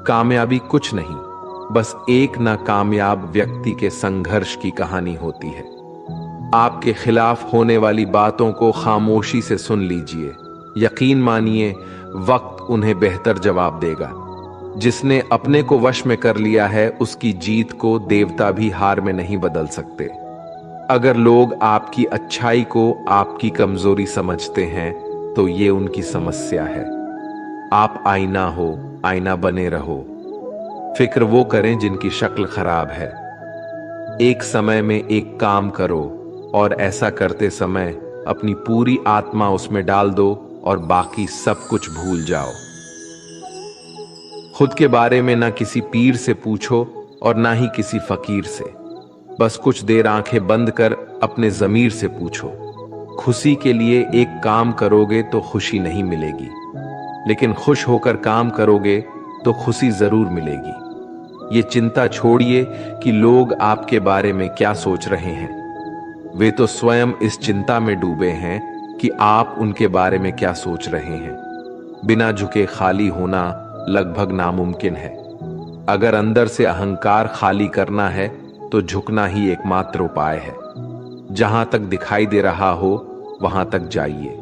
कामयाबी कुछ नहीं, बस एक नाकामयाब व्यक्ति के संघर्ष की कहानी होती है। आपके खिलाफ होने वाली बातों को खामोशी से सुन लीजिए। यकीन मानिए, वक्त उन्हें बेहतर जवाब देगा। जिसने अपने को वश में कर लिया है, उसकी जीत को देवता भी हार में नहीं बदल सकते। अगर लोग आपकी अच्छाई को आपकी कमजोरी समझते हैं, तो ये उनकी समस्या है। आप आईना हो, आईना बने रहो। फिक्र वो करें जिनकी शक्ल खराब है। एक समय में एक काम करो और ऐसा करते समय अपनी पूरी आत्मा उसमें डाल दो और बाकी सब कुछ भूल जाओ। खुद के बारे में ना किसी पीर से पूछो और ना ही किसी फकीर से। बस कुछ देर आंखें बंद कर अपने ज़मीर से पूछो। खुशी के लिए एक काम करोगे तो खुशी नहीं मिलेगी, लेकिन खुश होकर काम करोगे तो खुशी जरूर मिलेगी। ये चिंता छोड़िए कि लोग आपके बारे में क्या सोच रहे हैं। वे तो स्वयं इस चिंता में डूबे हैं कि आप उनके बारे में क्या सोच रहे हैं। बिना झुके खाली होना लगभग नामुमकिन है। अगर अंदर से अहंकार खाली करना है तो झुकना ही एकमात्र उपाय है। जहां तक दिखाई दे रहा हो वहां तक जाइए।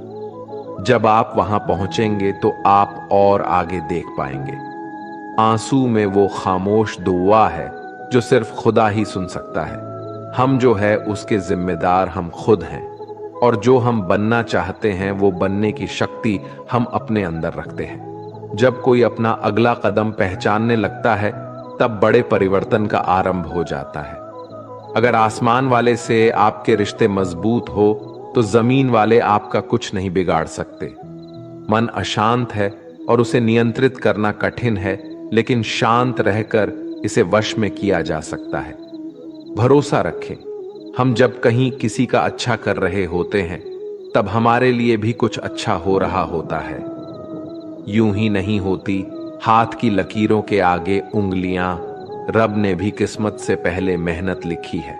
जब आप वहां पहुंचेंगे तो आप और आगे देख पाएंगे। आंसू में वो खामोश दुआ है जो सिर्फ खुदा ही सुन सकता है। हम जो है उसके जिम्मेदार हम खुद हैं, और जो हम बनना चाहते हैं वो बनने की शक्ति हम अपने अंदर रखते हैं। जब कोई अपना अगला कदम पहचानने लगता है, तब बड़े परिवर्तन का आरंभ हो जाता है। अगर आसमान वाले से आपके रिश्ते मजबूत हो तो जमीन वाले आपका कुछ नहीं बिगाड़ सकते। मन अशांत है और उसे नियंत्रित करना कठिन है, लेकिन शांत रहकर इसे वश में किया जा सकता है। भरोसा रखें, हम जब कहीं किसी का अच्छा कर रहे होते हैं, तब हमारे लिए भी कुछ अच्छा हो रहा होता है। यूं ही नहीं होती हाथ की लकीरों के आगे उंगलियां। रब ने भी किस्मत से पहले मेहनत लिखी है।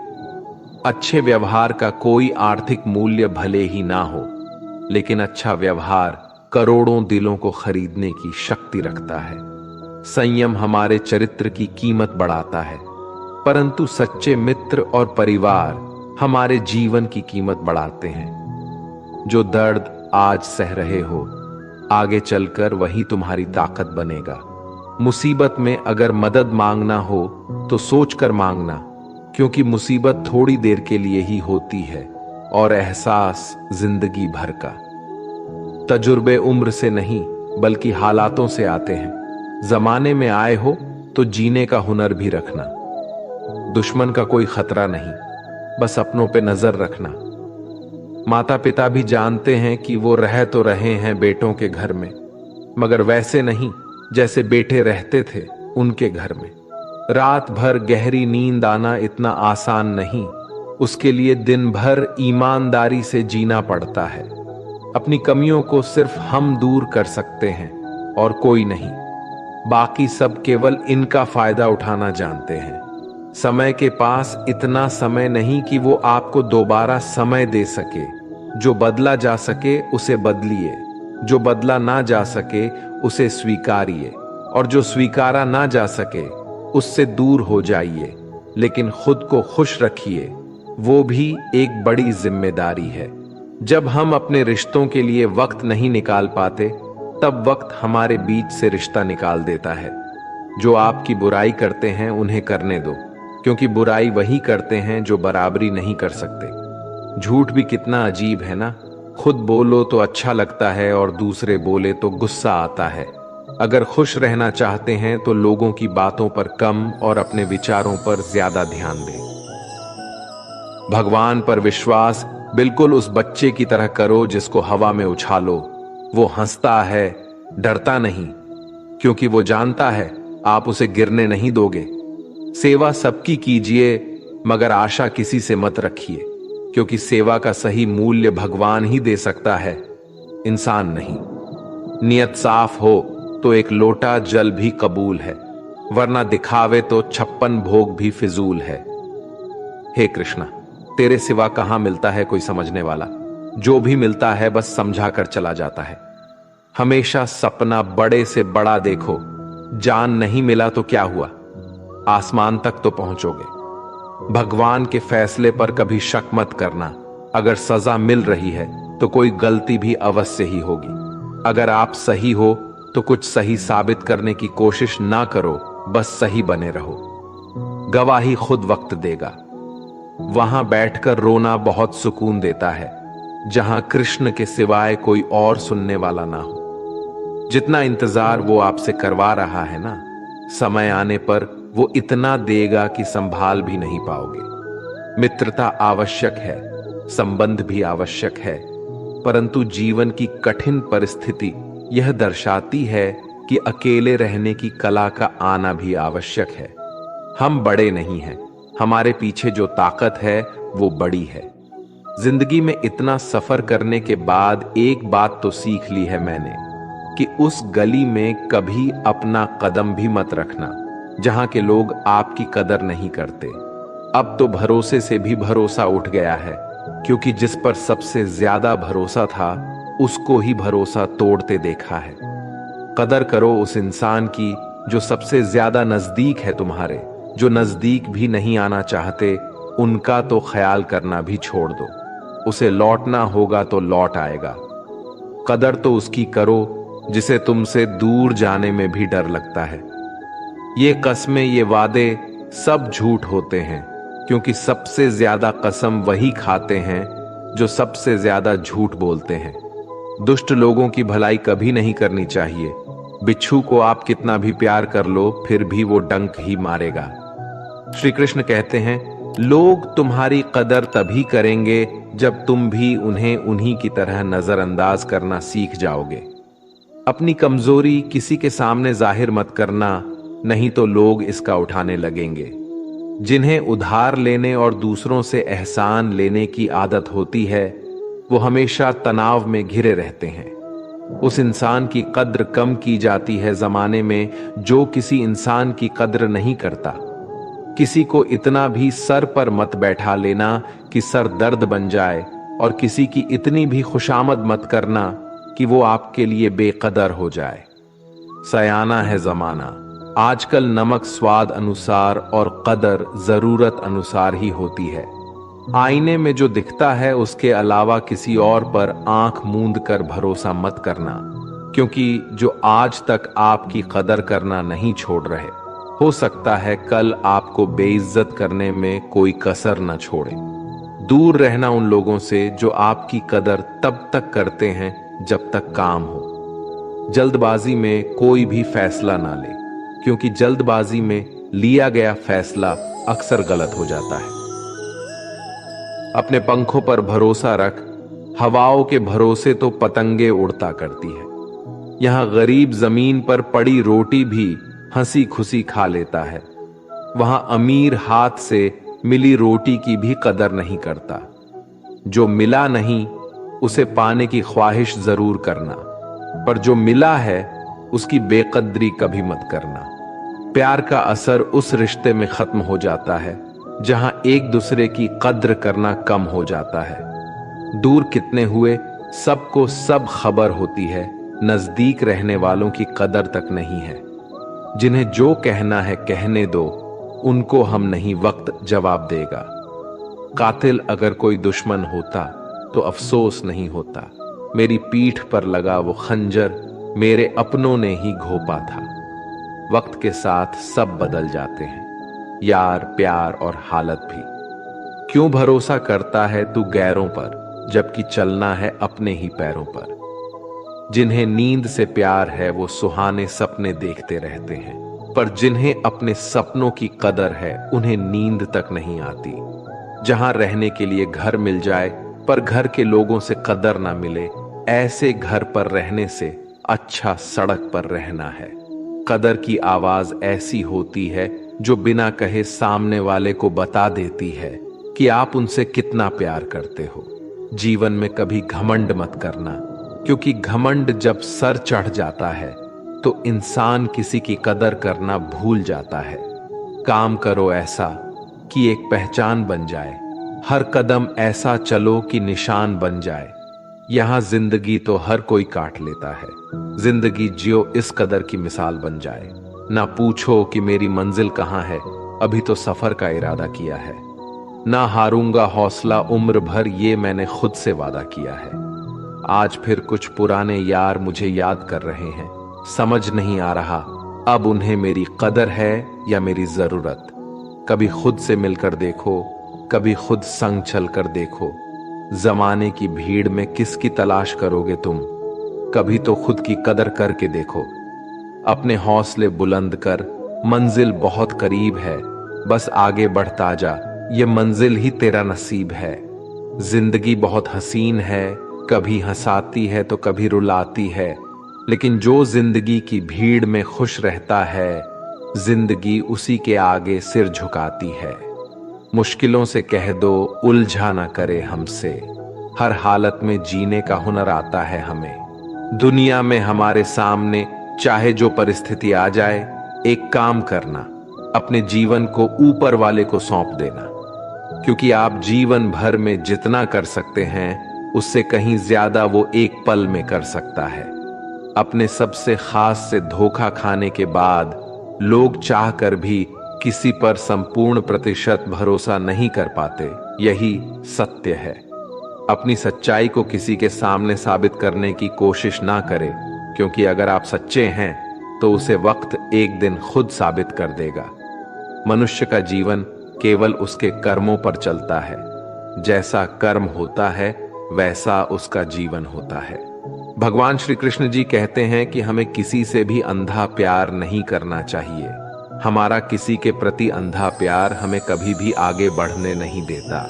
अच्छे व्यवहार का कोई आर्थिक मूल्य भले ही ना हो, लेकिन अच्छा व्यवहार करोड़ों दिलों को खरीदने की शक्ति रखता है। संयम हमारे चरित्र की कीमत बढ़ाता है, परंतु सच्चे मित्र और परिवार हमारे जीवन की कीमत बढ़ाते हैं। जो दर्द आज सह रहे हो, आगे चलकर वही तुम्हारी ताकत बनेगा। मुसीबत में अगर मदद मांगना हो तो सोचकर मांगना, क्योंकि मुसीबत थोड़ी देर के लिए ही होती है और एहसास जिंदगी भर का। तजुर्बे उम्र से नहीं बल्कि हालातों से आते हैं। जमाने में आए हो तो जीने का हुनर भी रखना। दुश्मन का कोई खतरा नहीं, बस अपनों पे नजर रखना। माता पिता भी जानते हैं कि वो रह तो रहे हैं बेटों के घर में, मगर वैसे नहीं जैसे बेटे रहते थे उनके घर में। रात भर गहरी नींद आना इतना आसान नहीं, उसके लिए दिन भर ईमानदारी से जीना पड़ता है। अपनी कमियों को सिर्फ हम दूर कर सकते हैं और कोई नहीं। बाकी सब केवल इनका फायदा उठाना जानते हैं। समय के पास इतना समय नहीं कि वो आपको दोबारा समय दे सके। जो बदला जा सके उसे बदलिए, जो बदला ना जा सके उसे स्वीकारिए, और जो स्वीकारा ना जा सके उससे दूर हो जाइए। लेकिन खुद को खुश रखिए, वो भी एक बड़ी जिम्मेदारी है। जब हम अपने रिश्तों के लिए वक्त नहीं निकाल पाते, तब वक्त हमारे बीच से रिश्ता निकाल देता है। जो आपकी बुराई करते हैं उन्हें करने दो, क्योंकि बुराई वही करते हैं जो बराबरी नहीं कर सकते। झूठ भी कितना अजीब है ना। खुद बोलो तो अच्छा लगता है और दूसरे बोले तो गुस्सा आता है। अगर खुश रहना चाहते हैं तो लोगों की बातों पर कम और अपने विचारों पर ज्यादा ध्यान दें। भगवान पर विश्वास बिल्कुल उस बच्चे की तरह करो जिसको हवा में उछालो। वो हंसता है, डरता नहीं, क्योंकि वो जानता है आप उसे गिरने नहीं दोगे। सेवा सबकी कीजिए, मगर आशा किसी से मत रखिए, क्योंकि सेवा का सही मूल्य भगवान ही दे सकता है, इंसान नहीं। नियत साफ हो तो एक लोटा जल भी कबूल है, वरना दिखावे तो 56 भोग भी फिजूल है। हे कृष्णा, तेरे सिवा कहां मिलता है कोई समझने वाला। जो भी मिलता है बस समझा कर चला जाता है। हमेशा सपना बड़े से बड़ा देखो, जान नहीं मिला तो क्या हुआ, आसमान तक तो पहुंचोगे। भगवान के फैसले पर कभी शक मत करना। अगर सजा मिल रही है तो कोई गलती भी अवश्य ही होगी। अगर आप सही हो तो कुछ सही साबित करने की कोशिश ना करो, बस सही बने रहो। गवाही खुद वक्त देगा। वहां बैठकर रोना बहुत सुकून देता है, जहां कृष्ण के सिवाय कोई और सुनने वाला ना हो। जितना इंतजार वो आपसे करवा रहा है ना, समय आने पर वो इतना देगा कि संभाल भी नहीं पाओगे। मित्रता आवश्यक है, संबंध भी आवश्यक है, परंतु जीवन की कठिन परिस्थिति यह दर्शाती है कि अकेले रहने की कला का आना भी आवश्यक है। हम बड़े नहीं हैं, हमारे पीछे जो ताकत है वो बड़ी है। जिंदगी में इतना सफर करने के बाद एक बात तो सीख ली है मैंने कि उस गली में कभी अपना कदम भी मत रखना जहां के लोग आपकी कदर नहीं करते। अब तो भरोसे से भी भरोसा उठ गया है, क्योंकि जिस पर सबसे ज्यादा भरोसा था उसको ही भरोसा तोड़ते देखा है। कदर करो उस इंसान की जो सबसे ज्यादा नजदीक है तुम्हारे। जो नजदीक भी नहीं आना चाहते उनका तो ख्याल करना भी छोड़ दो। उसे लौटना होगा तो लौट आएगा। कदर तो उसकी करो जिसे तुमसे दूर जाने में भी डर लगता है। ये कस्में, ये वादे सब झूठ होते हैं, क्योंकि सबसे ज्यादा कसम वही खाते हैं जो सबसे ज्यादा झूठ बोलते हैं। दुष्ट लोगों की भलाई कभी नहीं करनी चाहिए। बिच्छू को आप कितना भी प्यार कर लो फिर भी वो डंक ही मारेगा। श्री कृष्ण कहते हैं, लोग तुम्हारी कदर तभी करेंगे जब तुम भी उन्हें उन्हीं की तरह नजरअंदाज करना सीख जाओगे। अपनी कमजोरी किसी के सामने जाहिर मत करना, नहीं तो लोग इसका उठाने लगेंगे। जिन्हें उधार लेने और दूसरों से एहसान लेने की आदत होती है वो हमेशा तनाव में घिरे रहते हैं। उस इंसान की कद्र कम की जाती है जमाने में जो किसी इंसान की कद्र नहीं करता। किसी को इतना भी सर पर मत बैठा लेना कि सर दर्द बन जाए, और किसी की इतनी भी खुशामद मत करना कि वो आपके लिए बेकदर हो जाए। सयाना है जमाना। आजकल नमक स्वाद अनुसार और कदर जरूरत अनुसार ही होती है। आईने में जो दिखता है उसके अलावा किसी और पर आंख मूंद कर भरोसा मत करना, क्योंकि जो आज तक आपकी कदर करना नहीं छोड़ रहे, हो सकता है कल आपको बेइज्जत करने में कोई कसर न छोड़े। दूर रहना उन लोगों से जो आपकी कदर तब तक करते हैं जब तक काम हो। जल्दबाजी में कोई भी फैसला ना ले, क्योंकि जल्दबाजी में लिया गया फैसला अक्सर गलत हो जाता है। अपने पंखों पर भरोसा रख, हवाओं के भरोसे तो पतंगे उड़ता करती है। यहां गरीब जमीन पर पड़ी रोटी भी हंसी खुशी खा लेता है, वहां अमीर हाथ से मिली रोटी की भी कदर नहीं करता। जो मिला नहीं उसे पाने की ख्वाहिश जरूर करना, पर जो मिला है उसकी बेकदरी कभी मत करना। प्यार का असर उस रिश्ते में खत्म हो जाता है जहां एक दूसरे की कद्र करना कम हो जाता है। दूर कितने हुए सबको सब खबर होती है, नजदीक रहने वालों की कदर तक नहीं है। जिन्हें जो कहना है कहने दो, उनको हम नहीं वक्त जवाब देगा। कातिल अगर कोई दुश्मन होता तो अफसोस नहीं होता, मेरी पीठ पर लगा वो खंजर मेरे अपनों ने ही घोंपा था। वक्त के साथ सब बदल जाते हैं, यार, प्यार और हालत भी। क्यों भरोसा करता है तू गैरों पर, जबकि चलना है अपने ही पैरों पर। जिन्हें नींद से प्यार है वो सुहाने सपने देखते रहते हैं, पर जिन्हें अपने सपनों की कदर है उन्हें नींद तक नहीं आती। जहां रहने के लिए घर मिल जाए पर घर के लोगों से कदर ना मिले, ऐसे घर पर रहने से अच्छा सड़क पर रहना है। कदर की आवाज ऐसी होती है जो बिना कहे सामने वाले को बता देती है कि आप उनसे कितना प्यार करते हो। जीवन में कभी घमंड मत करना, क्योंकि घमंड जब सर चढ़ जाता है तो इंसान किसी की कदर करना भूल जाता है। काम करो ऐसा कि एक पहचान बन जाए, हर कदम ऐसा चलो कि निशान बन जाए। यहां जिंदगी तो हर कोई काट लेता है, जिंदगी जियो इस कदर की मिसाल बन जाए। ना पूछो कि मेरी मंजिल कहाँ है, अभी तो सफर का इरादा किया है। ना हारूंगा हौसला उम्र भर, ये मैंने खुद से वादा किया है। आज फिर कुछ पुराने यार मुझे याद कर रहे हैं, समझ नहीं आ रहा अब उन्हें मेरी कदर है या मेरी जरूरत। कभी खुद से मिलकर देखो, कभी खुद संग चल कर देखो। जमाने की भीड़ में किसकी तलाश करोगे तुम, कभी तो खुद की कदर करके देखो। अपने हौसले बुलंद कर, मंजिल बहुत करीब है, बस आगे बढ़ता जा, ये मंजिल ही तेरा नसीब है। जिंदगी बहुत हसीन है, कभी हंसाती है तो कभी रुलाती है, लेकिन जो जिंदगी की भीड़ में खुश रहता है, जिंदगी उसी के आगे सिर झुकाती है। मुश्किलों से कह दो उलझा ना करे हमसे, हर हालत में जीने का हुनर आता है हमें। दुनिया में हमारे सामने चाहे जो परिस्थिति आ जाए, एक काम करना, अपने जीवन को ऊपर वाले को सौंप देना, क्योंकि आप जीवन भर में जितना कर सकते हैं उससे कहीं ज्यादा वो एक पल में कर सकता है। अपने सबसे खास से धोखा खाने के बाद लोग चाहकर भी किसी पर संपूर्ण प्रतिशत भरोसा नहीं कर पाते, यही सत्य है। अपनी सच्चाई को किसी के सामने साबित करने की कोशिश ना करें, क्योंकि अगर आप सच्चे हैं तो उसे वक्त एक दिन खुद साबित कर देगा। मनुष्य का जीवन केवल उसके कर्मों पर चलता है, जैसा कर्म होता है वैसा उसका जीवन होता है। भगवान श्री कृष्ण जी कहते हैं कि हमें किसी से भी अंधा प्यार नहीं करना चाहिए। हमारा किसी के प्रति अंधा प्यार हमें कभी भी आगे बढ़ने नहीं देता।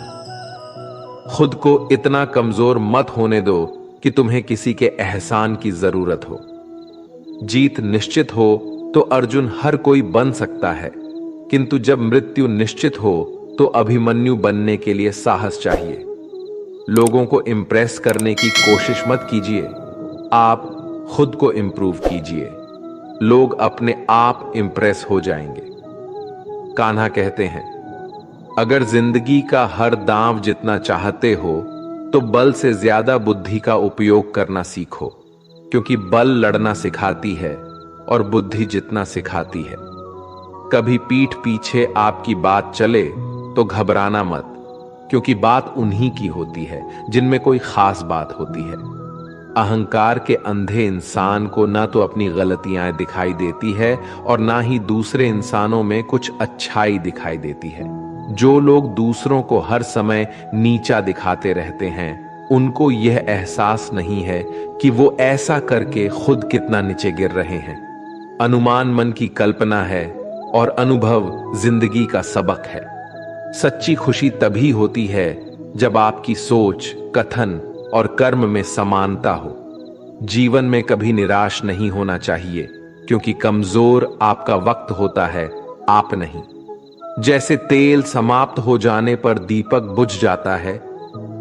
खुद को इतना कमजोर मत होने दो कि तुम्हें किसी के एहसान की जरूरत हो। जीत निश्चित हो तो अर्जुन हर कोई बन सकता है, किंतु जब मृत्यु निश्चित हो तो अभिमन्यु बनने के लिए साहस चाहिए। लोगों को इंप्रेस करने की कोशिश मत कीजिए, आप खुद को इंप्रूव कीजिए, लोग अपने आप इंप्रेस हो जाएंगे। कान्हा कहते हैं, अगर जिंदगी का हर दांव जितना चाहते हो तो बल से ज्यादा बुद्धि का उपयोग करना सीखो, क्योंकि बल लड़ना सिखाती है और बुद्धि जितना सिखाती है। कभी पीठ पीछे आपकी बात चले तो घबराना मत, क्योंकि बात उन्हीं की होती है जिनमें कोई खास बात होती है। अहंकार के अंधे इंसान को ना तो अपनी गलतियां दिखाई देती है और ना ही दूसरे इंसानों में कुछ अच्छाई दिखाई देती है। जो लोग दूसरों को हर समय नीचा दिखाते रहते हैं, उनको यह एहसास नहीं है कि वो ऐसा करके खुद कितना नीचे गिर रहे हैं। अनुमान मन की कल्पना है और अनुभव जिंदगी का सबक है। सच्ची खुशी तभी होती है जब आपकी सोच, कथन और कर्म में समानता हो। जीवन में कभी निराश नहीं होना चाहिए, क्योंकि कमजोर आपका वक्त होता है, आप नहीं। जैसे तेल समाप्त हो जाने पर दीपक बुझ जाता है,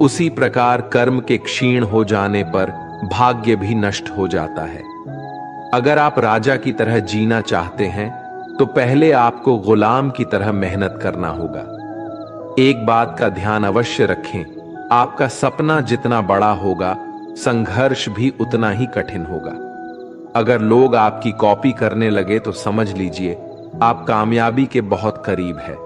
उसी प्रकार कर्म के क्षीण हो जाने पर भाग्य भी नष्ट हो जाता है। अगर आप राजा की तरह जीना चाहते हैं तो पहले आपको गुलाम की तरह मेहनत करना होगा। एक बात का ध्यान अवश्य रखें, आपका सपना जितना बड़ा होगा, संघर्ष भी उतना ही कठिन होगा। अगर लोग आपकी कॉपी करने लगे तो समझ लीजिए आप कामयाबी के बहुत करीब है।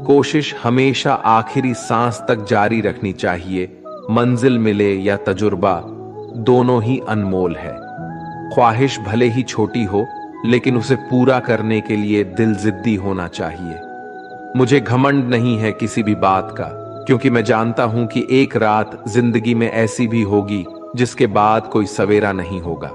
कोशिश हमेशा आखिरी सांस तक जारी रखनी चाहिए। मंजिल मिले या तजुर्बा, दोनों ही अनमोल है। ख्वाहिश भले ही छोटी हो, लेकिन उसे पूरा करने के लिए दिल जिद्दी होना चाहिए। मुझे घमंड नहीं है किसी भी बात का, क्योंकि मैं जानता हूं कि एक रात जिंदगी में ऐसी भी होगी जिसके बाद कोई सवेरा नहीं होगा।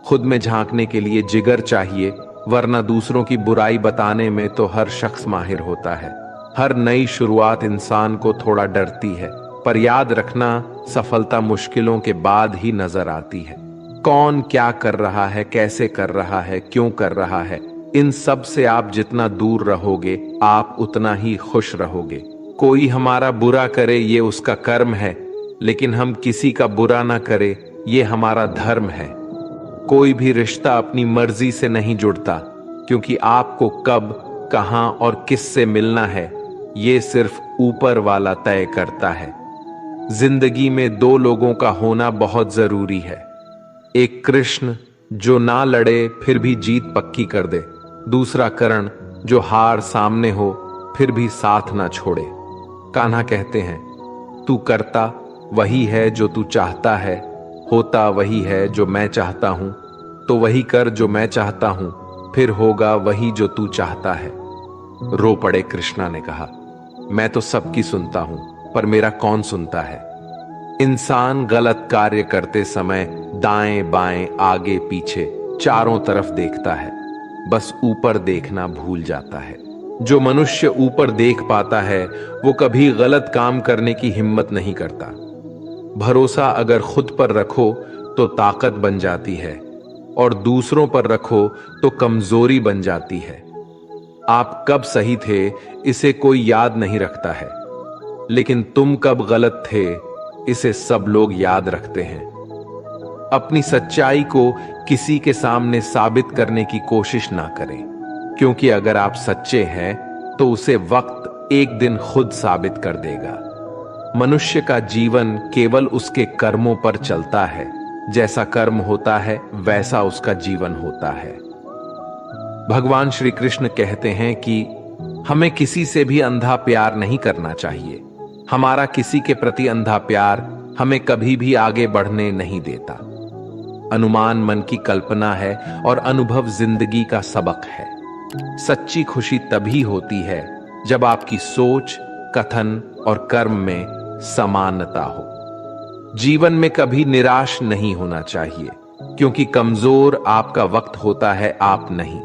खुद में झांकने के लिए जिगर चाहिए, वरना दूसरों की बुराई बताने में तो हर शख्स माहिर होता है। हर नई शुरुआत इंसान को थोड़ा डरती है, पर याद रखना, सफलता मुश्किलों के बाद ही नजर आती है। कौन क्या कर रहा है, कैसे कर रहा है, क्यों कर रहा है, इन सब से आप जितना दूर रहोगे, आप उतना ही खुश रहोगे। कोई हमारा बुरा करे ये उसका कर्म है, लेकिन हम किसी का बुरा ना करे ये हमारा धर्म है। कोई भी रिश्ता अपनी मर्जी से नहीं जुड़ता, क्योंकि आपको कब, कहां और किससे मिलना है ये सिर्फ ऊपर वाला तय करता है। जिंदगी में दो लोगों का होना बहुत जरूरी है। एक कृष्ण जो ना लड़े फिर भी जीत पक्की कर दे, दूसरा करण जो हार सामने हो फिर भी साथ ना छोड़े। कान्हा कहते हैं, तू करता वही है जो तू चाहता है, होता वही है जो मैं चाहता हूं, तो वही कर जो मैं चाहता हूं, फिर होगा वही जो तू चाहता है। रो पड़े कृष्णा ने कहा, मैं तो सबकी सुनता हूं, पर मेरा कौन सुनता है। इंसान गलत कार्य करते समय दाएं बाएं आगे पीछे चारों तरफ देखता है, बस ऊपर देखना भूल जाता है। जो मनुष्य ऊपर देख पाता है वो कभी गलत काम करने की हिम्मत नहीं करता। भरोसा अगर खुद पर रखो तो ताकत बन जाती है, और दूसरों पर रखो तो कमजोरी बन जाती है। आप कब सही थे इसे कोई याद नहीं रखता है, लेकिन तुम कब गलत थे इसे सब लोग याद रखते हैं। अपनी सच्चाई को किसी के सामने साबित करने की कोशिश ना करें, क्योंकि अगर आप सच्चे हैं तो उसे वक्त एक दिन खुद साबित कर देगा। मनुष्य का जीवन केवल उसके कर्मों पर चलता है, जैसा कर्म होता है वैसा उसका जीवन होता है। भगवान श्री कृष्ण कहते हैं कि हमें किसी से भी अंधा प्यार नहीं करना चाहिए। हमारा किसी के प्रति अंधा प्यार हमें कभी भी आगे बढ़ने नहीं देता। अनुमान मन की कल्पना है और अनुभव जिंदगी का सबक है। सच्ची खुशी तभी होती है जब आपकी सोच, कथन और कर्म में समानता हो। जीवन में कभी निराश नहीं होना चाहिए, क्योंकि कमजोर आपका वक्त होता है, आप नहीं।